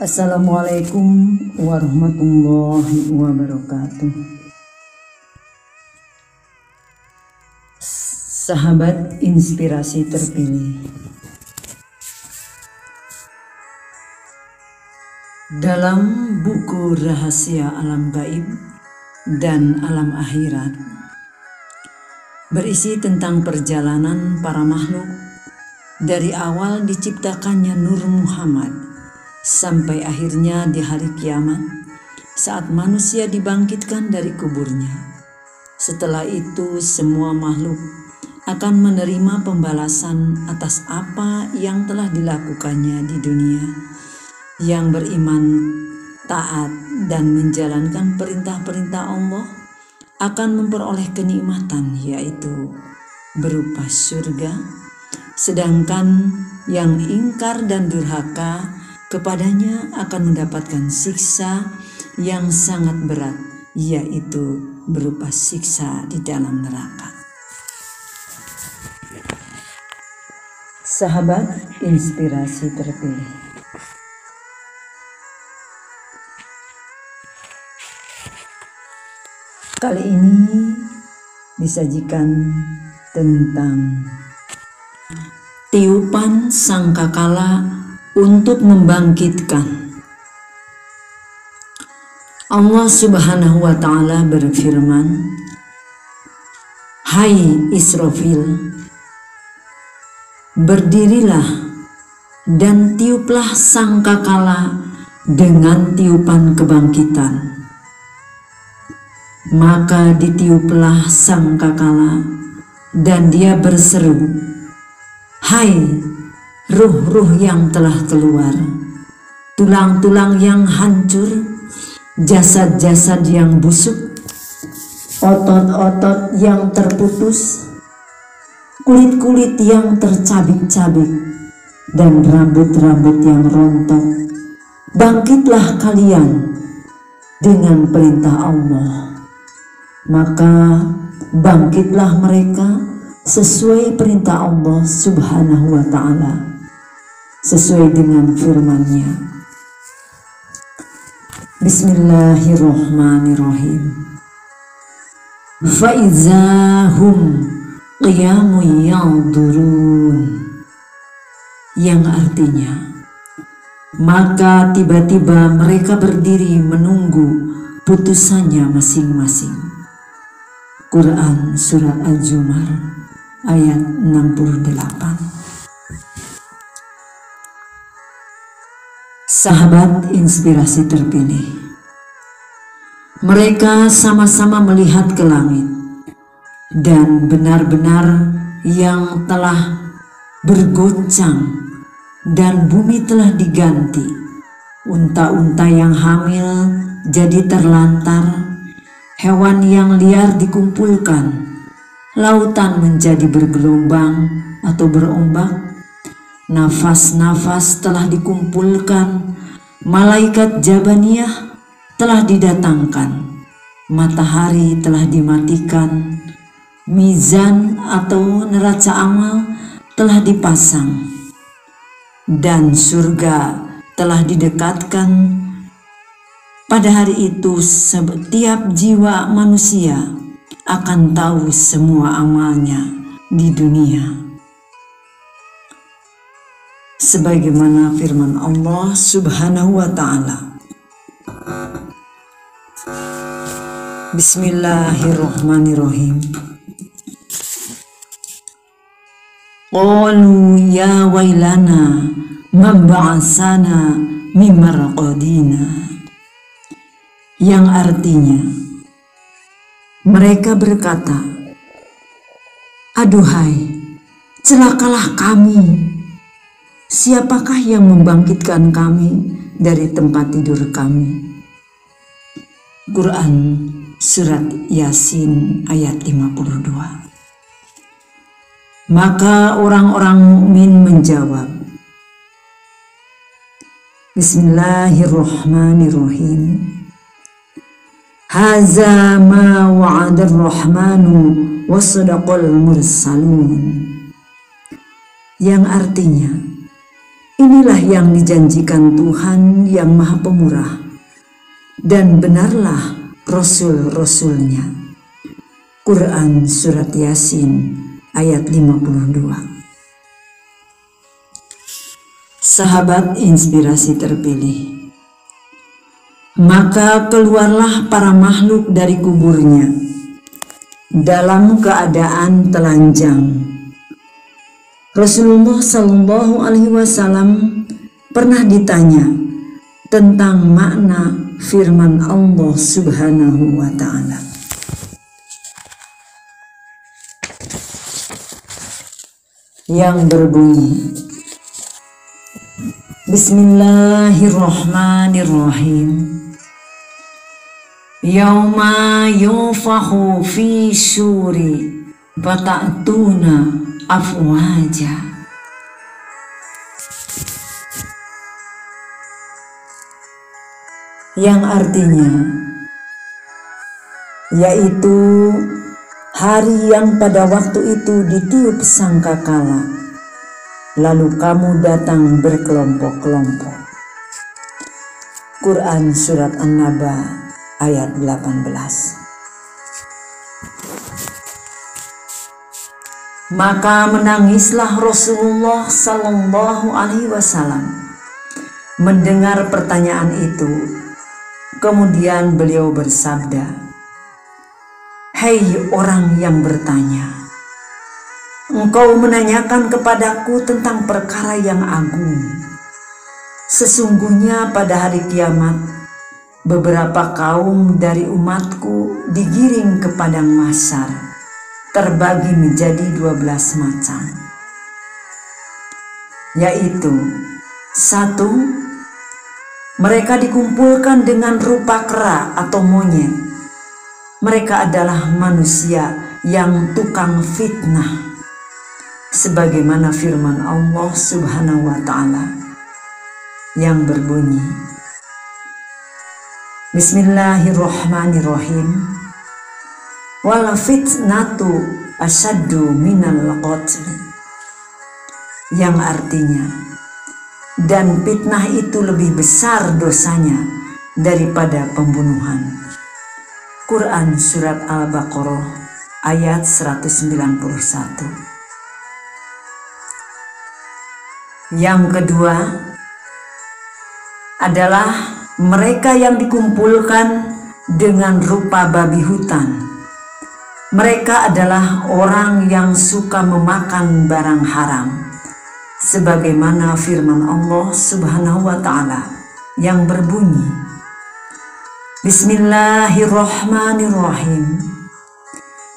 Assalamualaikum warahmatullahi wabarakatuh. Sahabat inspirasi terpilih, dalam buku Rahasia Alam Gaib dan Alam Akhirat berisi tentang perjalanan para makhluk dari awal diciptakannya Nur Muhammad sampai akhirnya di hari kiamat saat manusia dibangkitkan dari kuburnya. Setelah itu semua makhluk akan menerima pembalasan atas apa yang telah dilakukannya di dunia. Yang beriman, taat, dan menjalankan perintah-perintah Allah akan memperoleh kenikmatan, yaitu berupa surga, sedangkan yang ingkar dan durhaka kepadanya akan mendapatkan siksa yang sangat berat, yaitu berupa siksa di dalam neraka. Sahabat inspirasi terpilih, kali ini disajikan tentang tiupan sangkakala untuk membangkitkan. Allah Subhanahu wa Ta'ala berfirman, "Hai Israfil, berdirilah dan tiuplah sangkakala dengan tiupan kebangkitan." Maka ditiuplah sangkakala dan dia berseru, "Hai ruh-ruh yang telah keluar, tulang-tulang yang hancur, jasad-jasad yang busuk, otot-otot yang terputus, kulit-kulit yang tercabik-cabik, dan rambut-rambut yang rontok. Bangkitlah kalian dengan perintah Allah." Maka bangkitlah mereka sesuai perintah Allah Subhanahu wa Ta'ala, sesuai dengan firman-Nya. Bismillahirrahmanirrahim. Faizahum qiyamun yanzurun, yang artinya, maka tiba-tiba mereka berdiri menunggu putusannya masing-masing. Quran Surat Al-Zumar ayat 68. Sahabat inspirasi terpilih, mereka sama-sama melihat ke langit, dan benar-benar yang telah bergoncang dan bumi telah diganti. Unta-unta yang hamil jadi terlantar, hewan yang liar dikumpulkan, lautan menjadi bergelombang atau berombak, nafas-nafas telah dikumpulkan, malaikat Jabaniyah telah didatangkan, matahari telah dimatikan, mizan atau neraca amal telah dipasang, dan surga telah didekatkan. Pada hari itu setiap jiwa manusia akan tahu semua amalnya di dunia. Sebagaimana firman Allah Subhanahu wa Ta'ala, Bismillahirrahmanirrahim. Qalu ya wailana man ba'asana min marqadina, yang artinya, mereka berkata, "Aduhai, celakalah kami. Siapakah yang membangkitkan kami dari tempat tidur kami?" Quran Surat Yasin ayat 52. Maka orang-orang mukmin menjawab, Bismillahirrahmanirrahim. Haza ma wa'adar rahmanu wa sadaqal mursalun, yang artinya, Inilah yang dijanjikan Tuhan yang Maha Pemurah, dan benarlah Rasul-Rasulnya. Quran Surat Yasin ayat 52. Sahabat inspirasi terpilih. Maka keluarlah para makhluk dari kuburnya dalam keadaan telanjang. Rasulullah Shallallahu Alaihi Wasallam pernah ditanya tentang makna firman Allah Subhanahu wa Ta'ala. Yang berbunyi, Bismillahirrahmanirrahim. Yauma yunfakhu fi suri fata'tuna afwaja. Yang artinya yaitu hari yang pada waktu itu ditiup sangkakala, lalu kamu datang berkelompok-kelompok. Quran Surat An-Naba ayat 18. Maka menangislah Rasulullah Sallallahu Alaihi Wasallam mendengar pertanyaan itu. Kemudian beliau bersabda, "Hei orang yang bertanya, engkau menanyakan kepadaku tentang perkara yang agung. Sesungguhnya pada hari kiamat, beberapa kaum dari umatku digiring ke padang mahsyar, terbagi menjadi 12 macam, yaitu 1. Mereka dikumpulkan dengan rupa kera atau monyet. Mereka adalah manusia yang tukang fitnah, sebagaimana firman Allah Subhanahu wa Ta'ala yang berbunyi, Bismillahirrahmanirrahim. Wal fitnatu asyaddu minal qatl. Yang artinya, dan fitnah itu lebih besar dosanya daripada pembunuhan. Quran Surat Al-Baqarah ayat 191. Yang kedua adalah mereka yang dikumpulkan dengan rupa babi hutan. Mereka adalah orang yang suka memakan barang haram, sebagaimana firman Allah Subhanahu wa Ta'ala yang berbunyi, Bismillahirrahmanirrahim.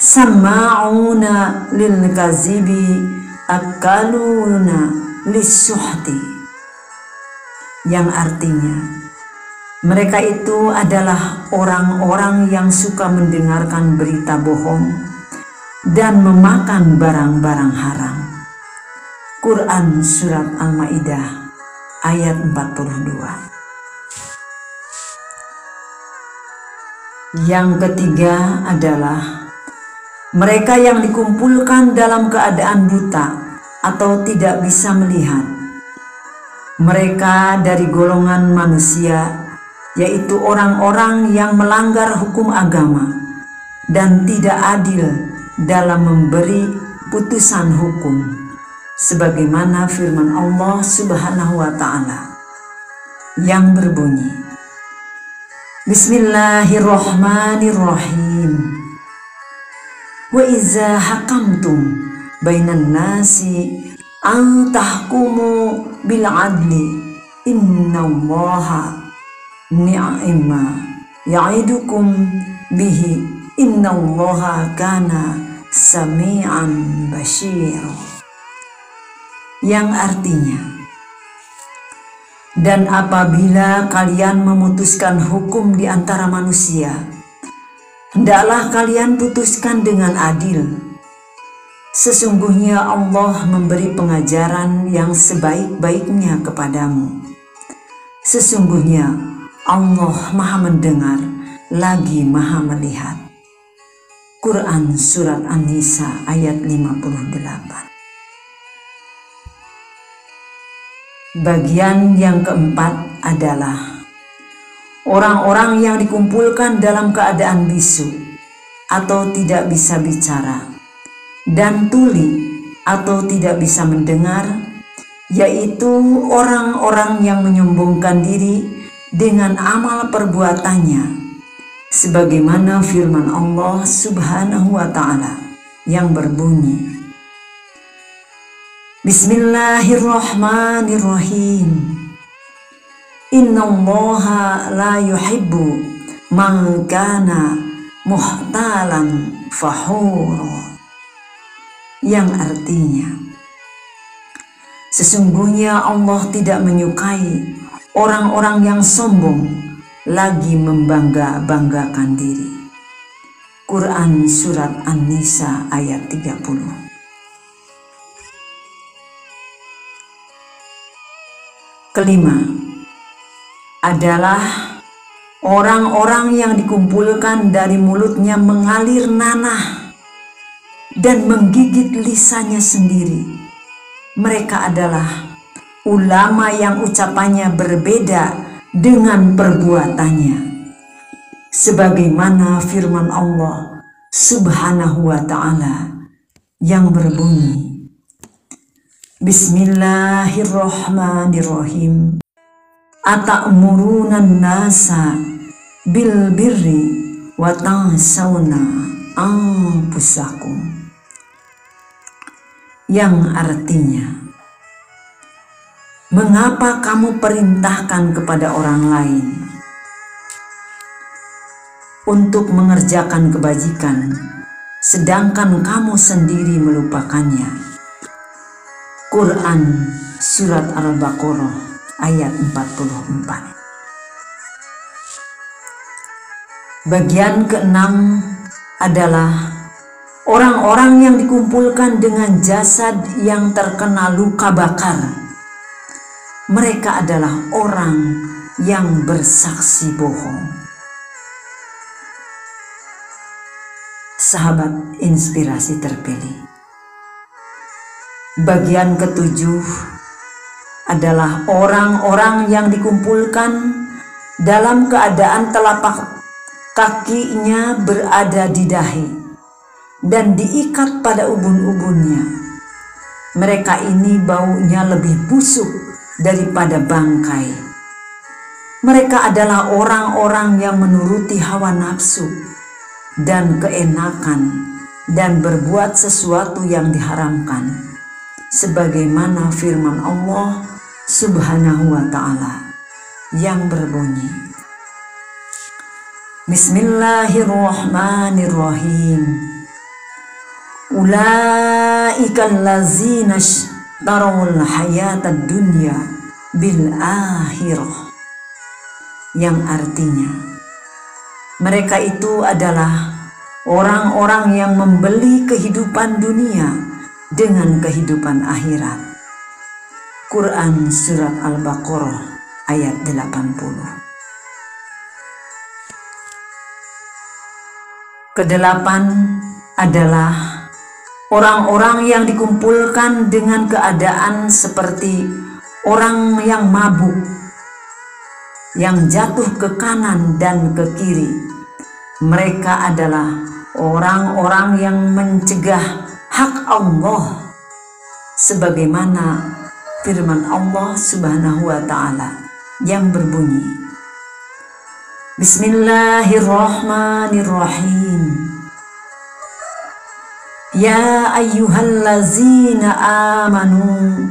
Sama'una lil kazibi akaluna lis-suhti. Yang artinya, mereka itu adalah orang-orang yang suka mendengarkan berita bohong dan memakan barang-barang haram. Quran Surat Al-Ma'idah ayat 42. Yang ketiga adalah mereka yang dikumpulkan dalam keadaan buta atau tidak bisa melihat. Mereka dari golongan manusia, yaitu orang-orang yang melanggar hukum agama dan tidak adil dalam memberi putusan hukum, sebagaimana firman Allah Subhanahu wa Ta'ala yang berbunyi, Bismillahirrahmanirrahim. Wa iza hakamtum bainan nasi an tahkumu bil adli innallaha ni'ma ya'idukum bihi innallaha kana sami'an basyira. Yang artinya, dan apabila kalian memutuskan hukum di antara manusia, hendaklah kalian putuskan dengan adil. Sesungguhnya Allah memberi pengajaran yang sebaik-baiknya kepadamu. Sesungguhnya Allah Maha Mendengar lagi Maha Melihat. Quran Surat An-Nisa ayat 58. Bagian yang keempat adalah orang-orang yang dikumpulkan dalam keadaan bisu atau tidak bisa bicara dan tuli atau tidak bisa mendengar, yaitu orang-orang yang menyombongkan diri dengan amal perbuatannya, sebagaimana firman Allah Subhanahu wa Ta'ala yang berbunyi, Bismillahirrahmanirrahim. Innallaha la yuhibbu man kana muhtalan fakhura, yang artinya, sesungguhnya Allah tidak menyukai orang-orang yang sombong lagi membangga-banggakan diri. Quran Surat An-Nisa ayat 30. Kelima adalah orang-orang yang dikumpulkan dari mulutnya mengalir nanah dan menggigit lisannya sendiri. Mereka adalah ulama yang ucapannya berbeda dengan perbuatannya, sebagaimana firman Allah Subhanahu wa Ta'ala yang berbunyi, Bismillahirrahmanirrahim. Ata'murunan nasa bil birri wa tansawna anfusakum, yang artinya, mengapa kamu perintahkan kepada orang lain untuk mengerjakan kebajikan sedangkan kamu sendiri melupakannya. Quran Surat Al-Baqarah ayat 44. Bagian keenam adalah orang-orang yang dikumpulkan dengan jasad yang terkena luka bakar. Mereka adalah orang yang bersaksi bohong. Sahabat inspirasi terpilih, bagian ketujuh adalah orang-orang yang dikumpulkan dalam keadaan telapak kakinya berada di dahi dan diikat pada ubun-ubunnya. Mereka ini baunya lebih busuk daripada bangkai. Mereka adalah orang-orang yang menuruti hawa nafsu dan keenakan dan berbuat sesuatu yang diharamkan, sebagaimana firman Allah Subhanahu wa Ta'ala yang berbunyi, Bismillahirrahmanirrahim. Ulaikal ladzina ishtarawul hayatad dunya bil akhirah, yang artinya, mereka itu adalah orang-orang yang membeli kehidupan dunia dengan kehidupan akhirat. Quran Surat Al-Baqarah ayat 80. Kedelapan adalah orang-orang yang dikumpulkan dengan keadaan seperti orang yang mabuk, yang jatuh ke kanan dan ke kiri. Mereka adalah orang-orang yang mencegah hak Allah, sebagaimana firman Allah Subhanahu wa Ta'ala yang berbunyi, Bismillahirrahmanirrahim. Ya ayyuhallazina amanu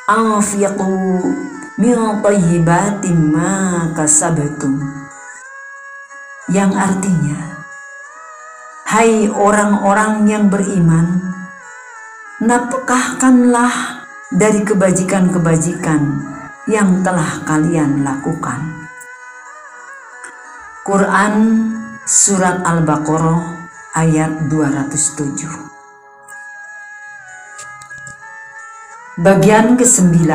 anfiqu min thayyibatin ma kasabtum, yang artinya, hai orang-orang yang beriman, nafkahkanlah dari kebajikan-kebajikan yang telah kalian lakukan. Quran Surat Al-Baqarah ayat 207. Bagian ke-9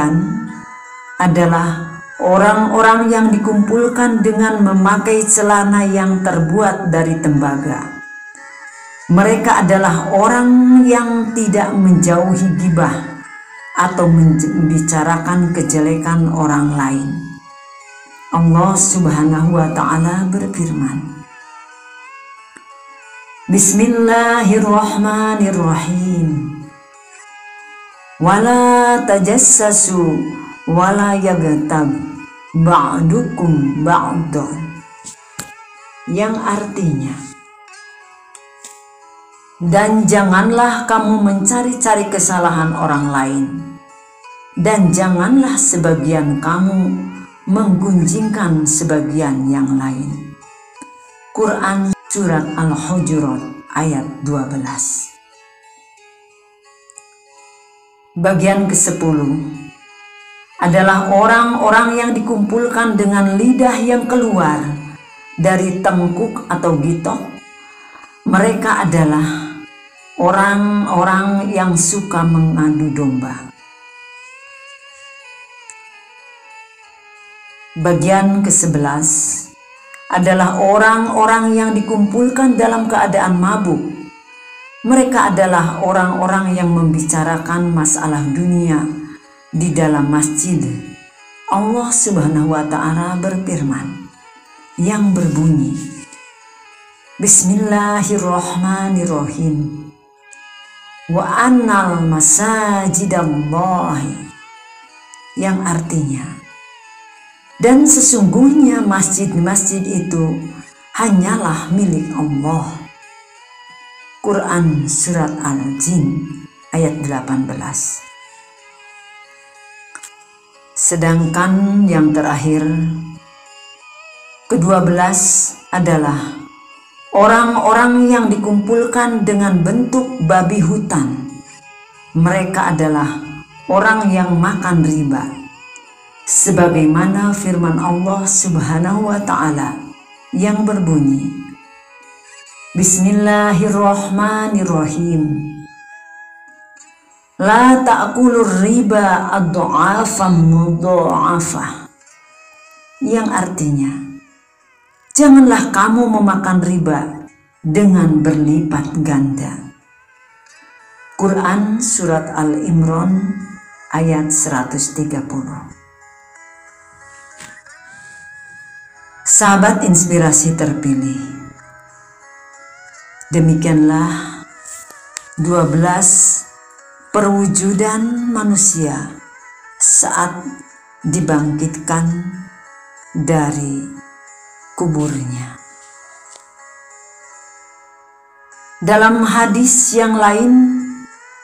adalah orang-orang yang dikumpulkan dengan memakai celana yang terbuat dari tembaga. Mereka adalah orang yang tidak menjauhi gibah atau membicarakan kejelekan orang lain. Allah Subhanahu wa Ta'ala berfirman, Bismillahirrahmanirrahim. Wala tajassasu wala yaghtab ba'dukum ba'dan. Yang artinya, dan janganlah kamu mencari-cari kesalahan orang lain, dan janganlah sebagian kamu menggunjingkan sebagian yang lain. Quran Surat Al-Hujurat ayat 12. Bagian ke-10 adalah orang-orang yang dikumpulkan dengan lidah yang keluar dari tengkuk atau gitok. Mereka adalah orang-orang yang suka mengadu domba. Bagian ke-11 adalah orang-orang yang dikumpulkan dalam keadaan mabuk. Mereka adalah orang-orang yang membicarakan masalah dunia di dalam masjid. Allah Subhanahu wa Ta'ala berfirman yang berbunyi, Bismillahirrahmanirrahim. Wa annal masajidallahi, yang artinya, dan sesungguhnya masjid-masjid itu hanyalah milik Allah. Quran Surat Al-Jin ayat 18. Sedangkan yang terakhir, ke-12 adalah orang-orang yang dikumpulkan dengan bentuk babi hutan. Mereka adalah orang yang makan riba. Sebagaimana firman Allah Subhanahu wa Ta'ala yang berbunyi, Bismillahirrahmanirrahim. La ta'kulur riba ad-du'afam mudha'afah. Yang artinya, janganlah kamu memakan riba dengan berlipat ganda. Quran Surat Al-Imran ayat 130. Sahabat inspirasi terpilih, demikianlah 12 perwujudan manusia saat dibangkitkan dari kuburnya. Dalam hadis yang lain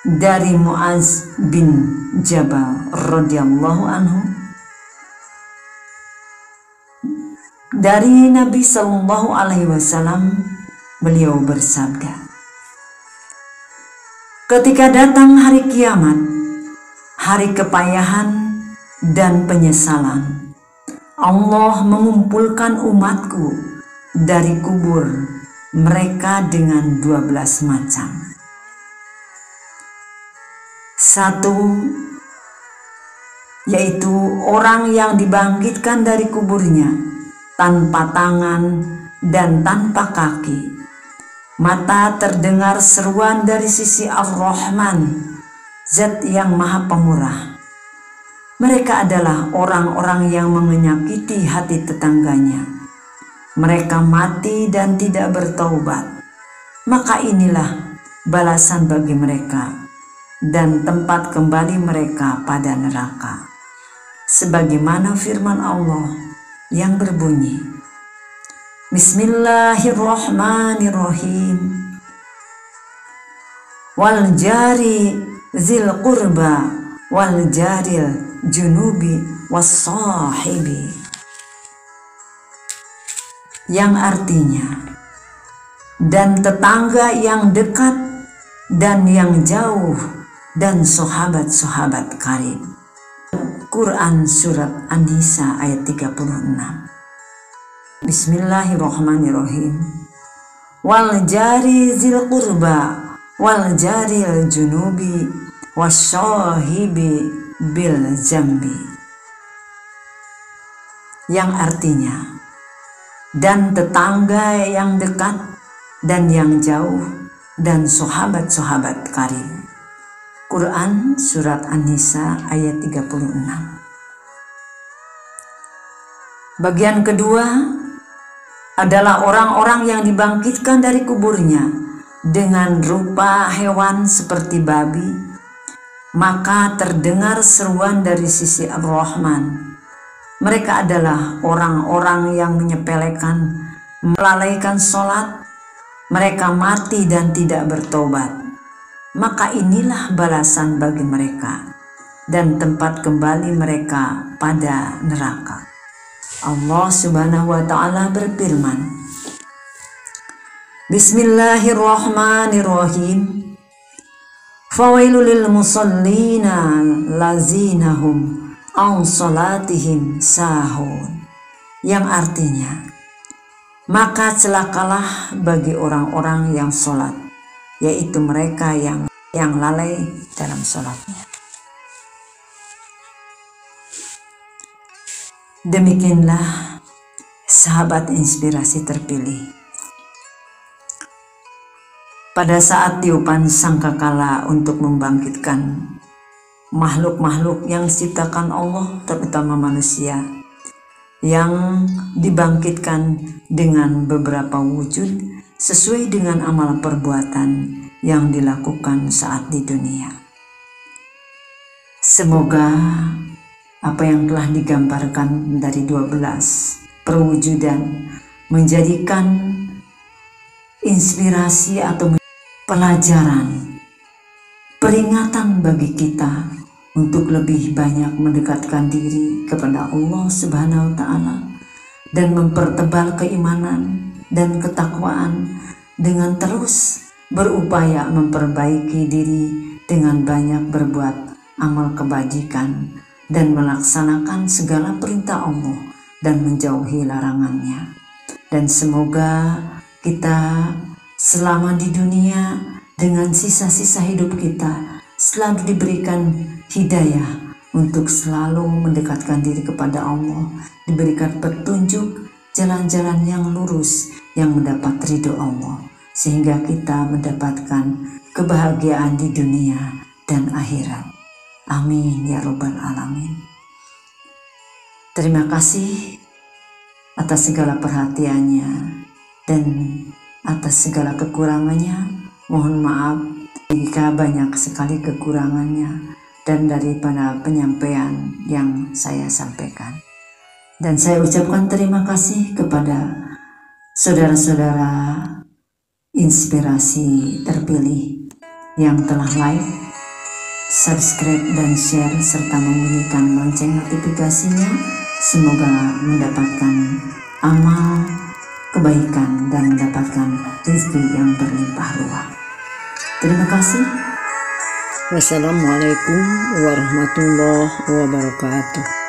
dari Muaz bin Jabal radhiyallahu anhu, dari Nabi Shallallahu Alaihi Wasallam, beliau bersabda, ketika datang hari kiamat, hari kepayahan dan penyesalan, Allah mengumpulkan umatku dari kubur mereka dengan 12 macam. 1, yaitu orang yang dibangkitkan dari kuburnya tanpa tangan dan tanpa kaki. Mata terdengar seruan dari sisi Ar-Rahman, Zat yang Maha Pemurah. Mereka adalah orang-orang yang menyakiti hati tetangganya. Mereka mati dan tidak bertaubat. Maka inilah balasan bagi mereka dan tempat kembali mereka pada neraka. Sebagaimana firman Allah yang berbunyi, Bismillahirrahmanirrahim. Wal jari zil qurba wal jaril junubi was sahibi. Yang artinya, dan tetangga yang dekat dan yang jauh dan sahabat-sahabat karib. Quran Surat An-Nisa ayat 36. Bismillahirrahmanirrahim. Wal jari zil qurba wal jaril junubi wassahibi bil jambi. Yang artinya, dan tetangga yang dekat dan yang jauh dan sahabat-sahabat karib. Quran Surat An-Nisa ayat 36. Bagian kedua adalah orang-orang yang dibangkitkan dari kuburnya dengan rupa hewan seperti babi, maka terdengar seruan dari sisi Ar-Rahman. Mereka adalah orang-orang yang menyepelekan, melalaikan sholat, mereka mati dan tidak bertobat. Maka inilah balasan bagi mereka dan tempat kembali mereka pada neraka. Allah Subhanahu wa Ta'ala berfirman, Bismillahirrahmanirrahim. Fawailul lil musallina lazina hum an salatihim sahun. Yang artinya, maka celakalah bagi orang-orang yang sholat, yaitu mereka yang lalai dalam sholatnya. Demikianlah sahabat inspirasi terpilih. Pada saat tiupan sangkakala untuk membangkitkan makhluk-makhluk yang diciptakan Allah, terutama manusia, yang dibangkitkan dengan beberapa wujud sesuai dengan amal perbuatan yang dilakukan saat di dunia. Semoga apa yang telah digambarkan dari 12 perwujudan menjadikan inspirasi atau pelajaran, peringatan bagi kita untuk lebih banyak mendekatkan diri kepada Allah Subhanahu wa Ta'ala dan mempertebal keimanan dan ketakwaan dengan terus berupaya memperbaiki diri dengan banyak berbuat amal kebajikan dan melaksanakan segala perintah Allah dan menjauhi larangannya. Dan semoga kita selama di dunia dengan sisa-sisa hidup kita selalu diberikan hidayah untuk selalu mendekatkan diri kepada Allah, diberikan petunjuk jalan-jalan yang lurus yang mendapat ridho Allah, sehingga kita mendapatkan kebahagiaan di dunia dan akhirat. Amin ya Rabbal Alamin. Terima kasih atas segala perhatiannya dan atas segala kekurangannya. Mohon maaf jika banyak sekali kekurangannya dan daripada penyampaian yang saya sampaikan. Dan saya ucapkan terima kasih kepada saudara-saudara inspirasi terpilih yang telah like, subscribe dan share serta membunyikan lonceng notifikasinya. Semoga mendapatkan amal kebaikan dan mendapatkan rezeki yang berlimpah ruah. Terima kasih. Wassalamualaikum warahmatullahi wabarakatuh.